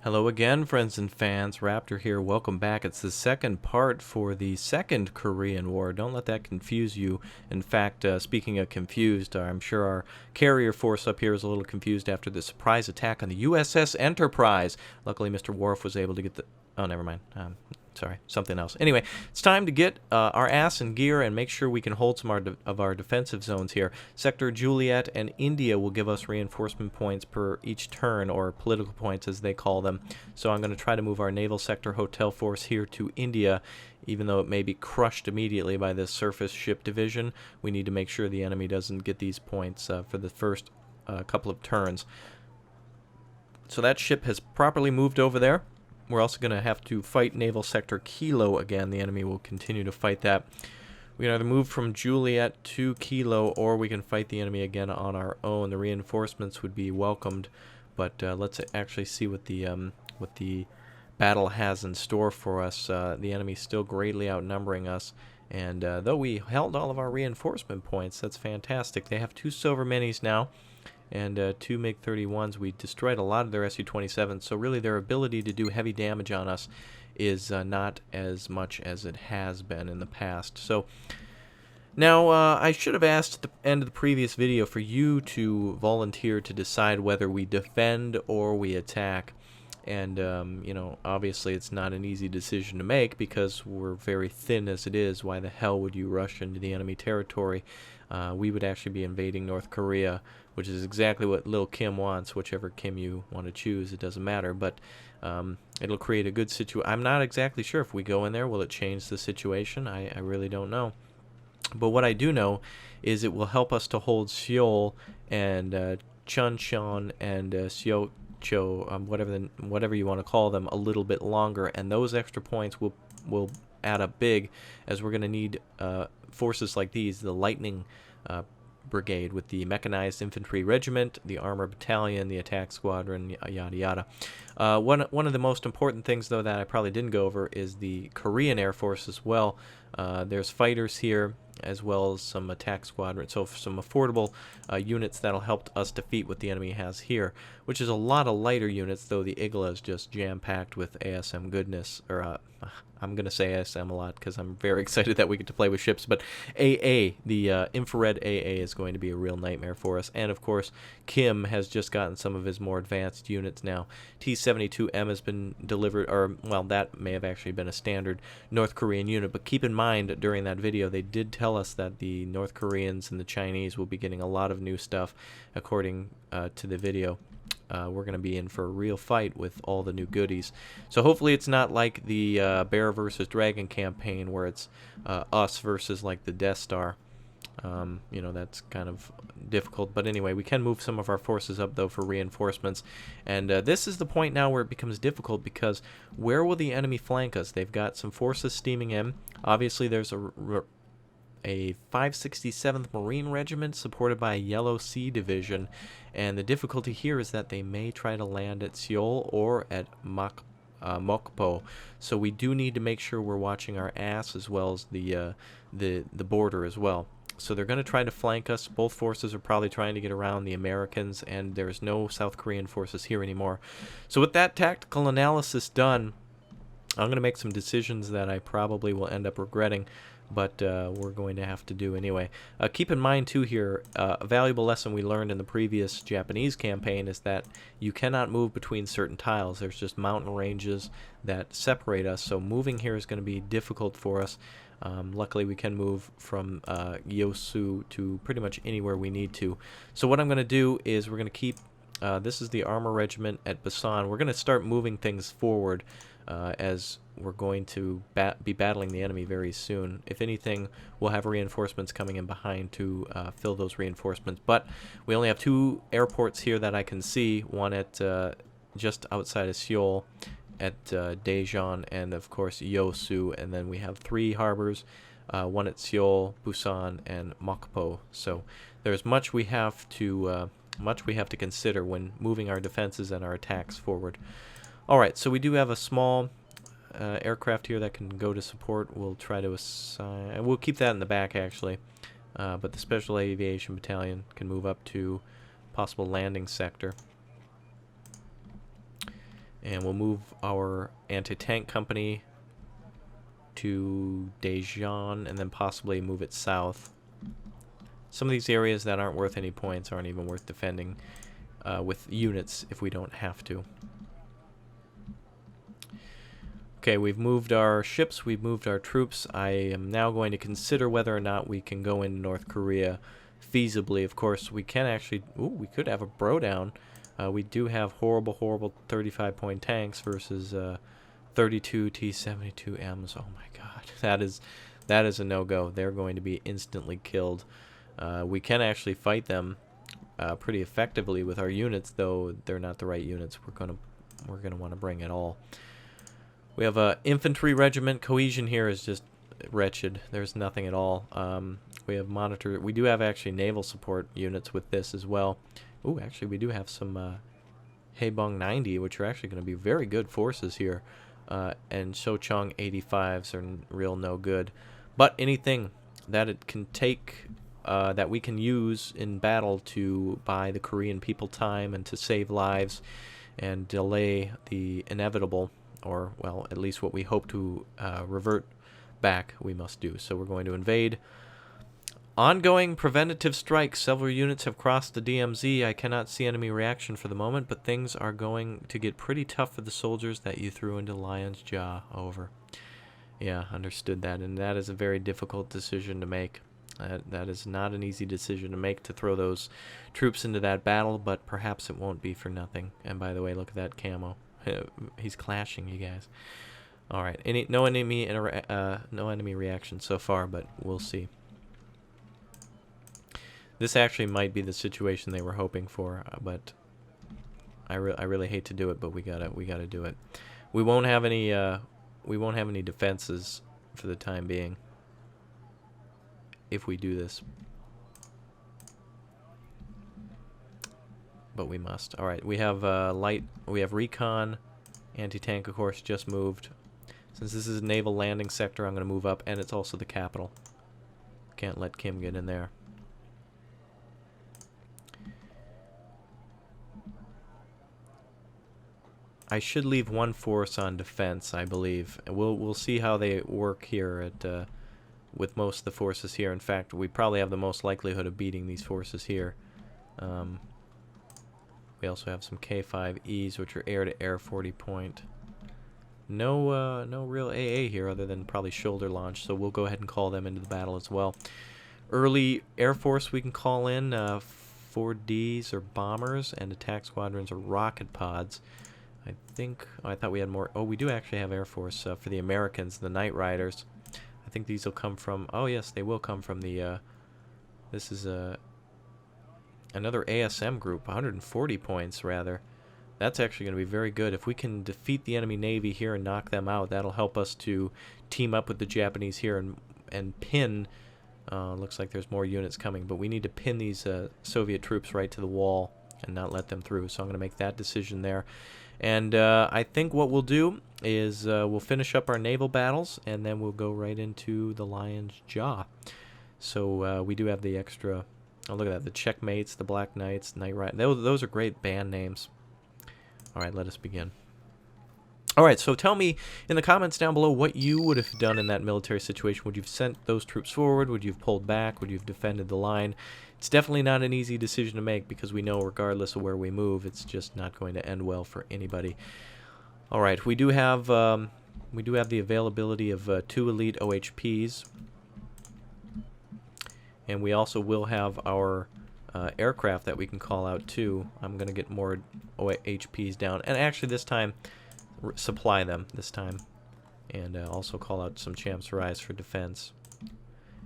Hello again, friends and fans. Raptor here. Welcome back. It's the second part for the Second Korean War. Don't let that confuse you. In fact, speaking of confused, I'm sure our carrier force up here is a little confused after the surprise attack on the USS Enterprise. Luckily, Mr. Worf was able to get the... Oh, never mind. Sorry, something else. Anyway, it's time to get our ass in gear and make sure we can hold some of our defensive zones here. Sector Juliet and India will give us reinforcement points per each turn, or political points as they call them. So I'm going to try to move our naval sector hotel force here to India. Even though it may be crushed immediately by this surface ship division, we need to make sure the enemy doesn't get these points for the first couple of turns. So that ship has properly moved over there. We're also going to have to fight Naval Sector Kilo again. The enemy will continue to fight that. We can either move from Juliet to Kilo, or we can fight the enemy again on our own. The reinforcements would be welcomed, but let's actually see what the battle has in store for us. The enemy still greatly outnumbering us, and though we held all of our reinforcement points, that's fantastic. They have 2 silver minis now, and 2 MiG-31s. We destroyed a lot of their Su-27s, so really their ability to do heavy damage on us is not as much as it has been in the past. So now I should have asked at the end of the previous video for you to volunteer to decide whether we defend or we attack. And, you know, obviously it's not an easy decision to make because we're very thin as it is. Why the hell would you rush into the enemy territory? We would actually be invading North Korea, which is exactly what Lil Kim wants, whichever Kim you want to choose. It doesn't matter, but it'll create a good situation. I'm not exactly sure if we go in there, will it change the situation? I really don't know. But what I do know is it will help us to hold Seoul and Chuncheon and Seoul, whatever you want to call them, a little bit longer, and those extra points will add up big, as we're going to need forces like these, the Lightning Brigade with the Mechanized Infantry Regiment, the Armor Battalion, the Attack Squadron, yada yada. One of the most important things, though, that I probably didn't go over is the Korean Air Force as well. There's fighters here, as well as some attack squadron, so some affordable units that'll help us defeat what the enemy has here, which is a lot of lighter units, though the Igla is just jam-packed with ASM goodness, or I'm going to say ASM a lot because I'm very excited that we get to play with ships, but AA, the infrared AA, is going to be a real nightmare for us. And of course, Kim has just gotten some of his more advanced units now. T-72M has been delivered, or, well, that may have actually been a standard North Korean unit, but keep in mind, during that video, they did tell us that the North Koreans and the Chinese will be getting a lot of new stuff, according to the video. We're going to be in for a real fight with all the new goodies. So hopefully it's not like the Bear versus Dragon campaign where it's us versus like the Death Star. You know, that's kind of difficult. But anyway, we can move some of our forces up, though, for reinforcements. And this is the point now where it becomes difficult, because where will the enemy flank us? They've got some forces steaming in. Obviously, there's a 567th Marine Regiment supported by a Yellow Sea Division, and the difficulty here is that they may try to land at Seoul or at Mokpo, so we do need to make sure we're watching our ass, as well as the border as well. So they're going to try to flank us. Both forces are probably trying to get around the Americans, and there's no South Korean forces here anymore. So with that tactical analysis done, I'm going to make some decisions that I probably will end up regretting, but we're going to have to do anyway. Keep in mind, too, here, a valuable lesson we learned in the previous Japanese campaign is that you cannot move between certain tiles. There's just mountain ranges that separate us, so moving here is going to be difficult for us. Luckily, we can move from Yosu to pretty much anywhere we need to. So what I'm going to do is we're going to keep... this is the Armor Regiment at Busan. We're going to start moving things forward as we're going to be battling the enemy very soon. If anything, we'll have reinforcements coming in behind to fill those reinforcements. But we only have 2 airports here that I can see, one at just outside of Seoul, at Daejeon, and of course Yosu, and then we have 3 harbors, one at Seoul, Busan, and Mokpo. So there's much we have to consider when moving our defenses and our attacks forward. All right, so we do have a small aircraft here that can go to support. We'll try to assign... We'll keep that in the back, actually. But the Special Aviation Battalion can move up to possible landing sector. And we'll move our anti-tank company to Daejeon and then possibly move it south. Some of these areas that aren't worth any points aren't even worth defending with units if we don't have to. Okay, we've moved our ships, we've moved our troops. I am now going to consider whether or not we can go into North Korea feasibly. Of course, we can actually... Ooh, we could have a bro down. We do have horrible, horrible 35-point tanks versus 32 T-72Ms. Oh my god, that is a no-go. They're going to be instantly killed. We can actually fight them pretty effectively with our units, though they're not the right units we're gonna want to bring at all. We have a infantry regiment. Cohesion here is just wretched. There's nothing at all. We have monitor. We do have actually naval support units with this as well. Ooh, actually we do have some Haebong 90, which are actually going to be very good forces here. And Sochong 85s are real no good. But anything that it can take, that we can use in battle to buy the Korean people time and to save lives and delay the inevitable, or, well, at least what we hope to revert back, we must do. So we're going to invade. Ongoing preventative strikes. Several units have crossed the DMZ. I cannot see enemy reaction for the moment, but things are going to get pretty tough for the soldiers that you threw into Lion's Jaw. Over. Yeah, understood that, and that is a very difficult decision to make. That is not an easy decision to make, to throw those troops into that battle, but perhaps it won't be for nothing. And by the way, look at that camo. He's clashing, you guys. All right, no enemy reaction so far, but we'll see. This actually might be the situation they were hoping for, but I really hate to do it, but we gotta do it. We won't have any defenses for the time being if we do this, but we must. All right, we have we have recon, anti-tank, of course, just moved. Since this is a naval landing sector, I'm going to move up, and it's also the capital. Can't let Kim get in there. I should leave one force on defense, I believe. We'll see how they work here at with most of the forces here. In fact, we probably have the most likelihood of beating these forces here. We also have some K5Es, which are air-to-air 40-point. No real AA here other than probably shoulder launch, so we'll go ahead and call them into the battle as well. Early Air Force we can call in, 4Ds or bombers, and attack squadrons or rocket pods. I think, oh, I thought we had more. Oh, we do actually have Air Force for the Americans, the Night Riders. I think these will come from, oh yes, they will come from the, this is another ASM group, 140 points rather. That's actually going to be very good. If we can defeat the enemy navy here and knock them out, that'll help us to team up with the Japanese here and pin, looks like there's more units coming, but we need to pin these Soviet troops right to the wall and not let them through. So I'm going to make that decision there. And I think what we'll do is we'll finish up our naval battles, and then we'll go right into the Lion's Jaw. So we do have the extra, oh look at that, the Checkmates, the Black Knights, Night Ride. Those are great band names. Alright, let us begin. Alright, so tell me in the comments down below what you would have done in that military situation. Would you have sent those troops forward? Would you have pulled back? Would you have defended the line? It's definitely not an easy decision to make, because we know regardless of where we move, it's just not going to end well for anybody. Alright, we do have the availability of 2 elite OHPs. And we also will have our aircraft that we can call out too. I'm going to get more HPs down, and actually this time supply them this time, and also call out some Champs-Rise for defense.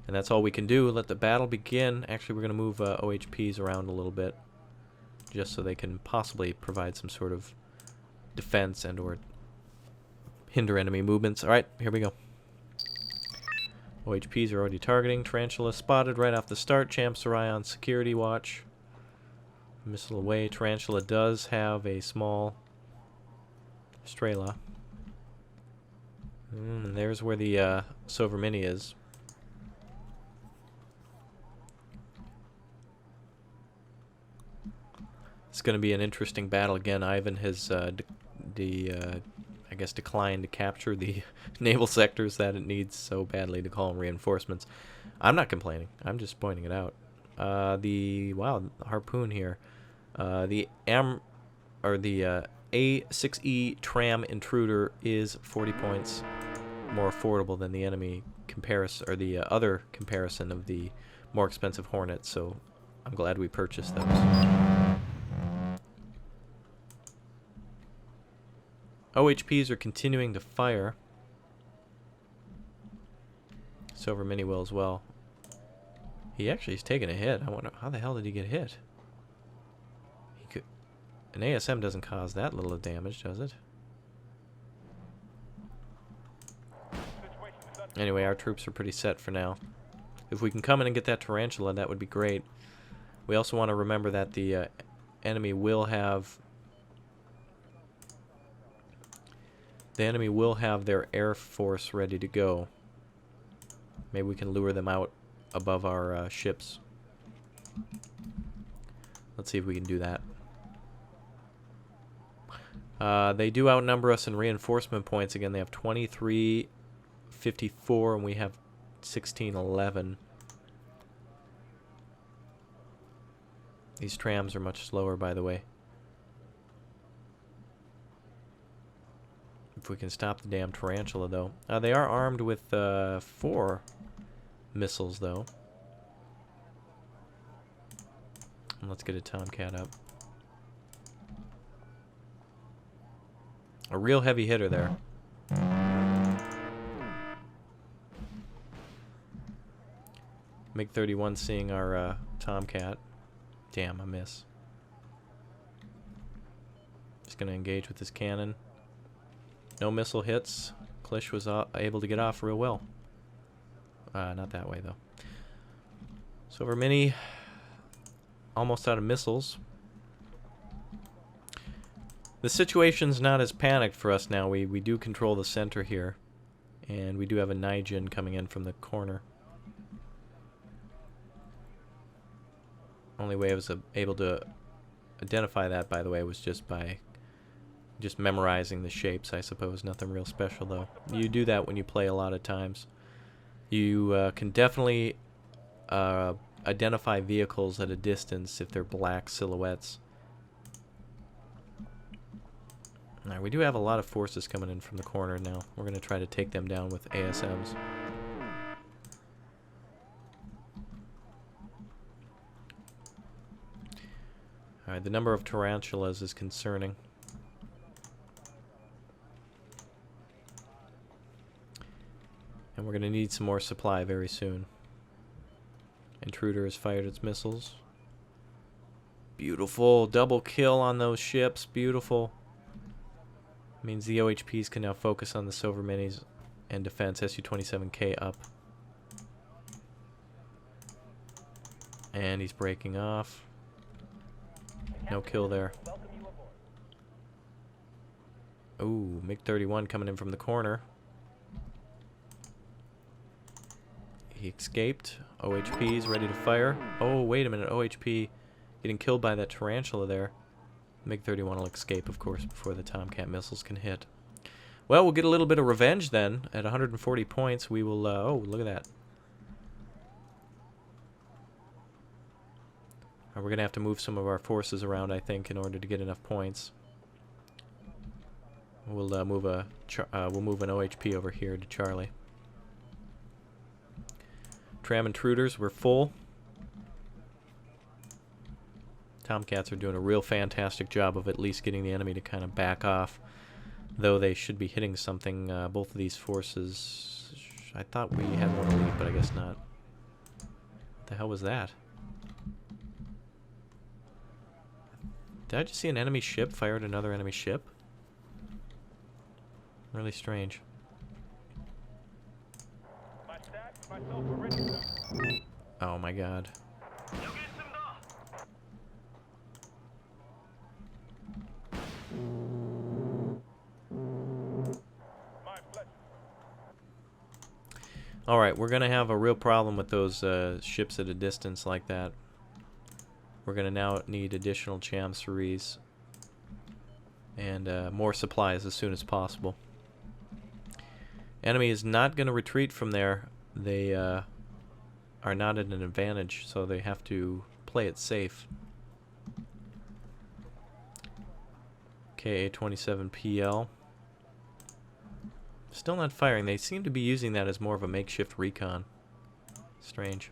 And that's all we can do. Let the battle begin. Actually, we're going to move OHPs around a little bit, just so they can possibly provide some sort of defense and or hinder enemy movements. Alright, here we go. OHPs are already targeting. Tarantula spotted right off the start. Champs-Rise on security watch. Missile away. Tarantula does have a small Strela. And there's where the Sover Mini is. It's going to be an interesting battle again. Ivan has I guess, decline to capture the naval sectors that it needs so badly to call in reinforcements. I'm not complaining. I'm just pointing it out. The harpoon here. The A6E tram intruder is 40 points more affordable than the enemy comparison, or the other comparison of the more expensive Hornets. So I'm glad we purchased those. OHPs are continuing to fire. Silver Mini will as well. He actually is taking a hit. I wonder how the hell did he get hit? He could. An ASM doesn't cause that little of damage, does it? Anyway, our troops are pretty set for now. If we can come in and get that tarantula, that would be great. We also want to remember that the enemy will have their air force ready to go. Maybe we can lure them out above our ships. Let's see if we can do that. They do outnumber us in reinforcement points. Again, they have 2354 and we have 1611. These trams are much slower, by the way. If we can stop the damn tarantula, though. They are armed with 4 missiles, though. And let's get a Tomcat up. A real heavy hitter there. MiG-31 seeing our Tomcat. Damn, I miss. Just gonna engage with this cannon. No missile hits. Klish was able to get off real well. Not that way, though. Silver Mini almost out of missiles. The situation's not as panicked for us now. We do control the center here. And we do have a Nijin coming in from the corner. Only way I was able to identify that, by the way, was just by memorizing the shapes, I suppose. Nothing real special, though. You do that when you play a lot of times. You can definitely identify vehicles at a distance if they're black silhouettes. Alright, we do have a lot of forces coming in from the corner now. We're going to try to take them down with ASMs. Alright, the number of tarantulas is concerning. And we're going to need some more supply very soon. Intruder has fired its missiles. Beautiful. Double kill on those ships. Beautiful. Means the OHPs can now focus on the Silver Minis and defense. Su-27K up. And he's breaking off. No kill there. Ooh, MiG-31 coming in from the corner. He escaped. OHP's ready to fire. Oh, wait a minute. OHP getting killed by that tarantula there. MiG-31 will escape, of course, before the Tomcat missiles can hit. Well, we'll get a little bit of revenge then. At 140 points, we will... oh, look at that. We're going to have to move some of our forces around, I think, in order to get enough points. We'll move an OHP over here to Charlie. Tram intruders, we're full. Tomcats are doing a real fantastic job of at least getting the enemy to kind of back off. Though they should be hitting something, both of these forces. I thought we had one elite, but I guess not. What the hell was that? Did I just see an enemy ship fire at another enemy ship? Really strange. Oh my god. Alright, we're going to have a real problem with those ships at a distance like that. We're going to now need additional chancelleries. and more supplies as soon as possible. Enemy is not going to retreat from there. They are not at an advantage, so they have to play it safe. KA-27PL. Still not firing. They seem to be using that as more of a makeshift recon. Strange.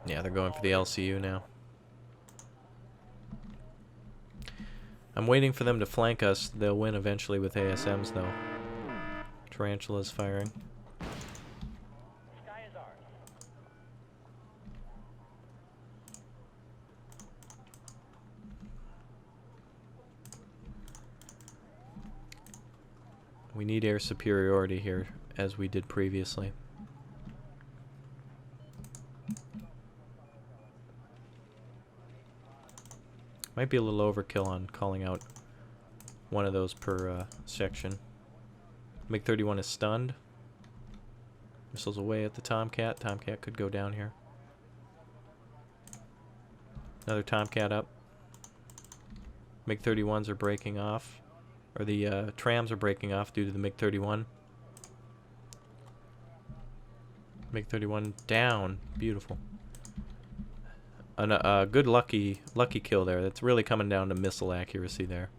Yeah, they're going for the LCU now. I'm waiting for them to flank us. They'll win eventually with ASMs, though. Tarantula's firing. Sky is ours. We need air superiority here, as we did previously. Might be a little overkill on calling out one of those per section. MiG-31 is stunned. Missiles away at the Tomcat. Tomcat could go down here. Another Tomcat up. MiG-31s are breaking off. Or the trams are breaking off due to the MiG-31. MiG-31 down. Beautiful. A good lucky kill there. That's really coming down to missile accuracy there.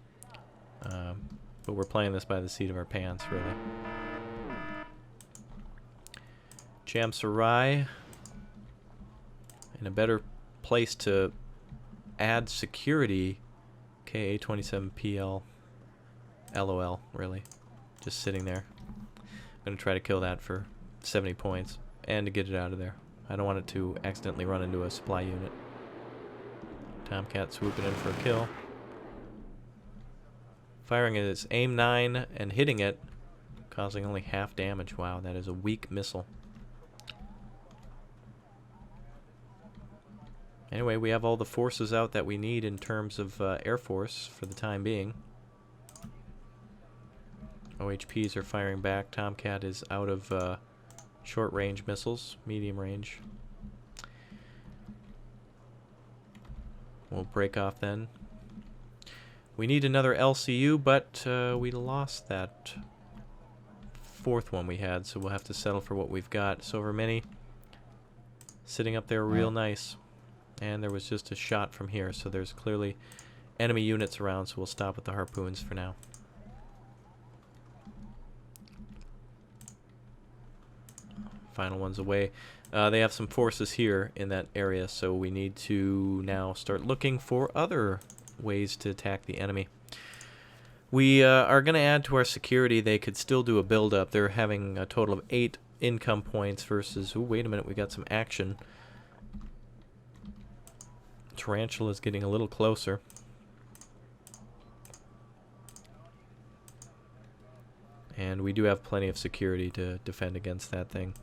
But we're playing this by the seat of our pants, really. Jamsarai in a better place to add security. KA-27PL. LOL, really. Just sitting there. I'm going to try to kill that for 70 points and to get it out of there. I don't want it to accidentally run into a supply unit. Tomcat swooping in for a kill. Firing his aim 9 and hitting it, causing only half damage. Wow, that is a weak missile. Anyway, we have all the forces out that we need in terms of Air Force for the time being. OHPs are firing back. Tomcat is out of short-range missiles, medium range. We'll break off then. We need another LCU, but we lost that fourth one we had, so we'll have to settle for what we've got. Silver Mini sitting up there real nice. And there was just a shot from here, so there's clearly enemy units around, so we'll stop with the harpoons for now. Final one's away. They have some forces here in that area, so we need to now start looking for other ways to attack the enemy. We are going to add to our security. They could still do a build-up. They're having a total of 8 income points versus... Ooh, wait a minute, we got some action. Tarantula's getting a little closer. And we do have plenty of security to defend against that thing.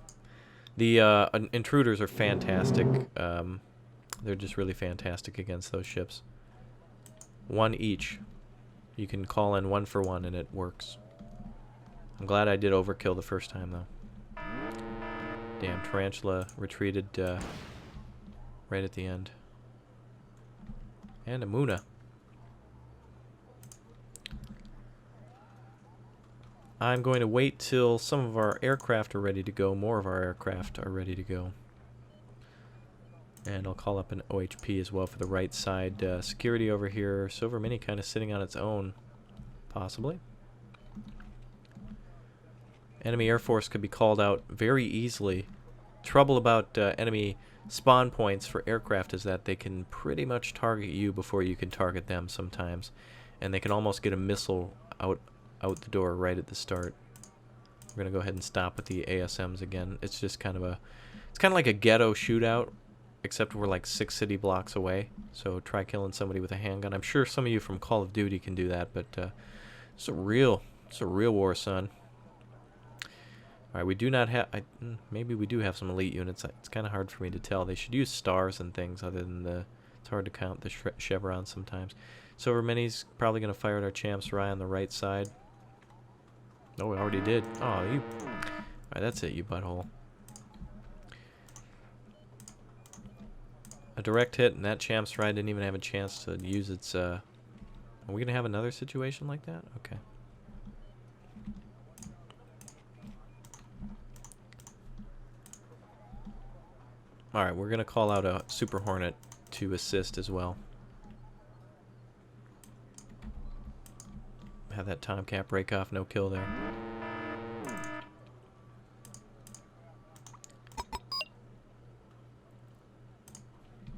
The intruders are fantastic. They're just really fantastic against those ships. 1 each. You can call in 1 for 1 and it works. I'm glad I did overkill the first time though. Damn, Tarantula retreated right at the end. And Amuna. I'm going to wait till some of our aircraft are ready to go. More of our aircraft are ready to go. And I'll call up an OHP as well for the right side. Security over here. Silver Mini kind of sitting on its own. Possibly. Enemy Air Force could be called out very easily. Trouble about enemy spawn points for aircraft is that they can pretty much target you before you can target them sometimes. And they can almost get a missile out the door right at the start. We're going to go ahead and stop with the ASMs again. It's just kind of it's kind of like a ghetto shootout, except we're like 6 city blocks away. So try killing somebody with a handgun. I'm sure some of you from Call of Duty can do that, but it's a real war, son. Alright, we do not have... maybe we do have some elite units. It's kind of hard for me to tell. They should use stars and things other than the... It's hard to count the chevrons sometimes. Silver Mini's probably going to fire at our Champs-Rai on the right side. Oh, we already did. Oh, you... Alright, that's it, you butthole. a direct hit, and that Champ Stride didn't even have a chance to use its... Are we going to have another situation like that? Okay. Alright, we're going to call out a Super Hornet to assist as well. Have that Tomcat break off, no kill there.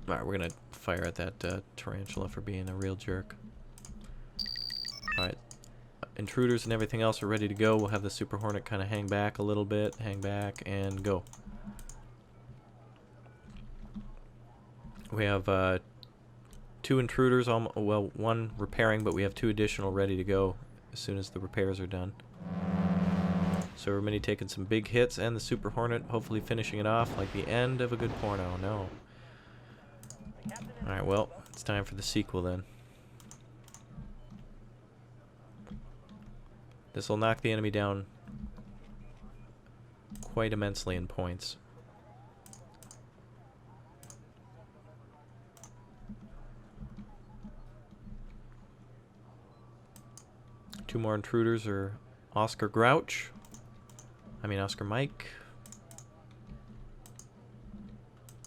Alright, we're going to fire at that Tarantula for being a real jerk. Alright, intruders and everything else are ready to go. We'll have the Super Hornet kind of hang back a little bit, hang back, and go. We have 2 intruders, well, 1 repairing, but we have 2 additional ready to go as soon as the repairs are done. So we're many taking some big hits, and the Super Hornet hopefully finishing it off like the end of a good porno. No. Alright, well, it's time for the sequel then. This will knock the enemy down quite immensely in points. Two more intruders are Oscar Grouch. Oscar Mike.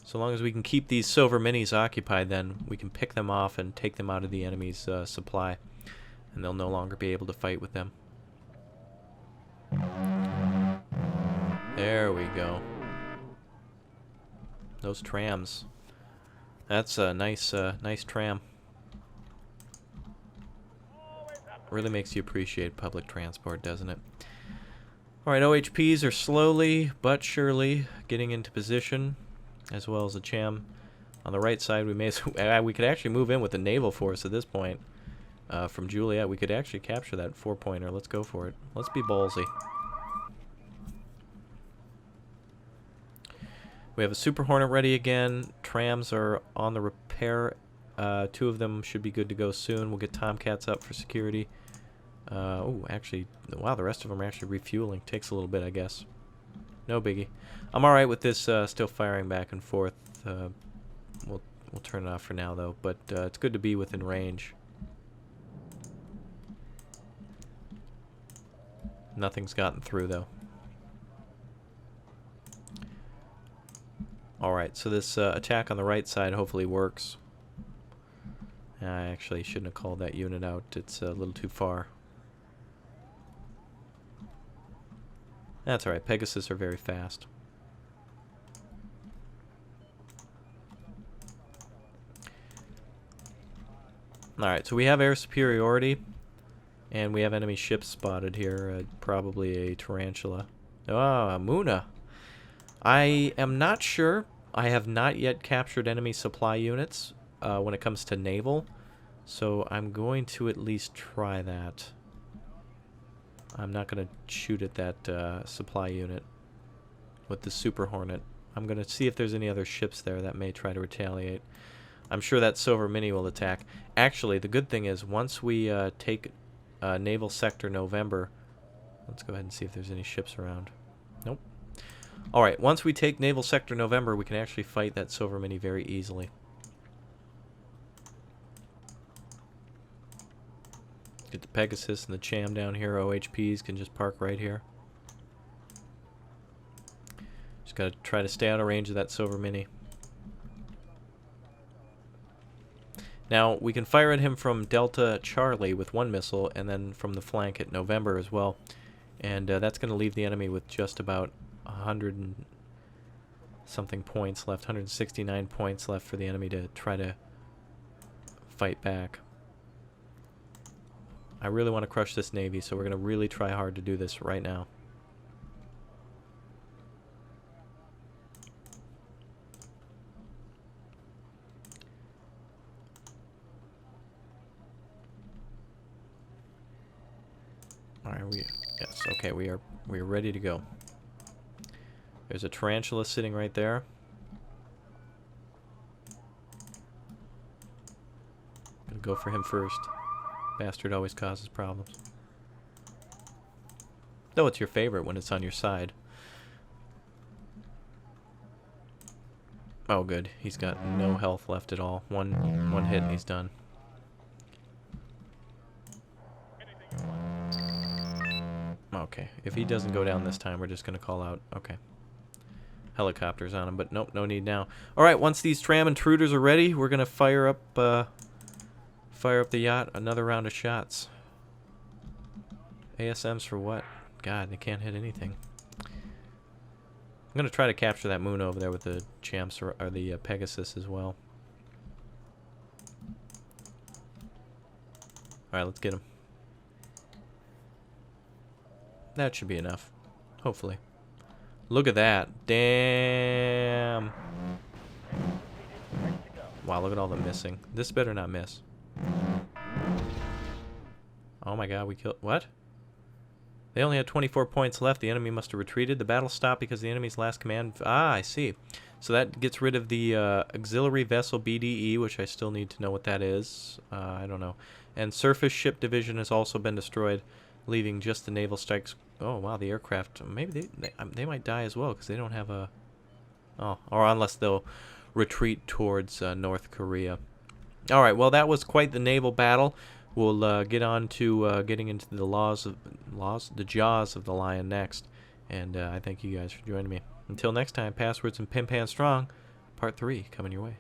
So long as we can keep these silver minis occupied, then we can pick them off and take them out of the enemy's supply. And they'll no longer be able to fight with them. There we go. Those trams. That's a nice tram. Really makes you appreciate public transport, doesn't it? Alright, OHPs are slowly but surely getting into position, as well as the Cham. On the right side, we could actually move in with the naval force at this point. From Juliet, we could actually capture that 4-pointer. Let's go for it. Let's be ballsy. We have a Super Hornet ready again. Trams are on the repair. 2 of them should be good to go soon. We'll get Tomcats up for security. Oh, actually, wow, the rest of them are actually refueling. Takes a little bit, I guess. No biggie. I'm alright with this still firing back and forth. We'll turn it off for now, though. But it's good to be within range. Nothing's gotten through, though. Alright, so this attack on the right side hopefully works. I actually shouldn't have called that unit out. It's a little too far. That's alright. Pegasus are very fast. Alright, so we have air superiority. And we have enemy ships spotted here. Probably a Tarantula. Oh, a Muna. I am not sure. I have not yet captured enemy supply units when it comes to naval. So I'm going to at least try that. I'm not going to shoot at that supply unit with the Super Hornet. I'm going to see if there's any other ships there that may try to retaliate. I'm sure that Silver Mini will attack. Actually, the good thing is once we take Naval Sector November... Let's go ahead and see if there's any ships around. Nope. Alright, once we take Naval Sector November, we can actually fight that Silver Mini very easily. Get the Pegasus and the Cham down here. OHPs can just park right here. Just gotta try to stay out of range of that Silver Mini. Now, we can fire at him from Delta Charlie with 1 missile, and then from the flank at November as well. And that's going to leave the enemy with just about 100 and something points left, 169 points left for the enemy to try to fight back. I really want to crush this Navy, so we're going to really try hard to do this right now. Alright, yes, okay, we are ready to go. There's a Tarantula sitting right there. Gonna go for him first. Bastard always causes problems. Though it's your favorite when it's on your side. Oh, good. He's got no health left at all. One hit and he's done. Okay. If he doesn't go down this time, we're just going to call out. Okay. Helicopters on him, but nope, no need now. All right, once these tram intruders are ready, we're going to fire up the yacht. Another round of shots. ASMs for what? God, they can't hit anything. I'm going to try to capture that moon over there with the champs or the Pegasus as well. All right, let's get him. That should be enough. Hopefully. Look at that. Damn. Wow, look at all the missing. This better not miss. Oh my god, we killed... What? They only had 24 points left. The enemy must have retreated. The battle stopped because the enemy's last command... Ah, I see. So that gets rid of the auxiliary vessel BDE, which I still need to know what that is. I don't know. And surface ship division has also been destroyed, leaving just the naval strikes. Oh, wow, the aircraft. Maybe they might die as well because they don't have a... Oh, or unless they'll retreat towards North Korea. All right, well, that was quite the naval battle. We'll get on to getting into the jaws of the lion next. And I thank you guys for joining me. Until next time, Passwords and Pin Pan Strong, Part 3 coming your way.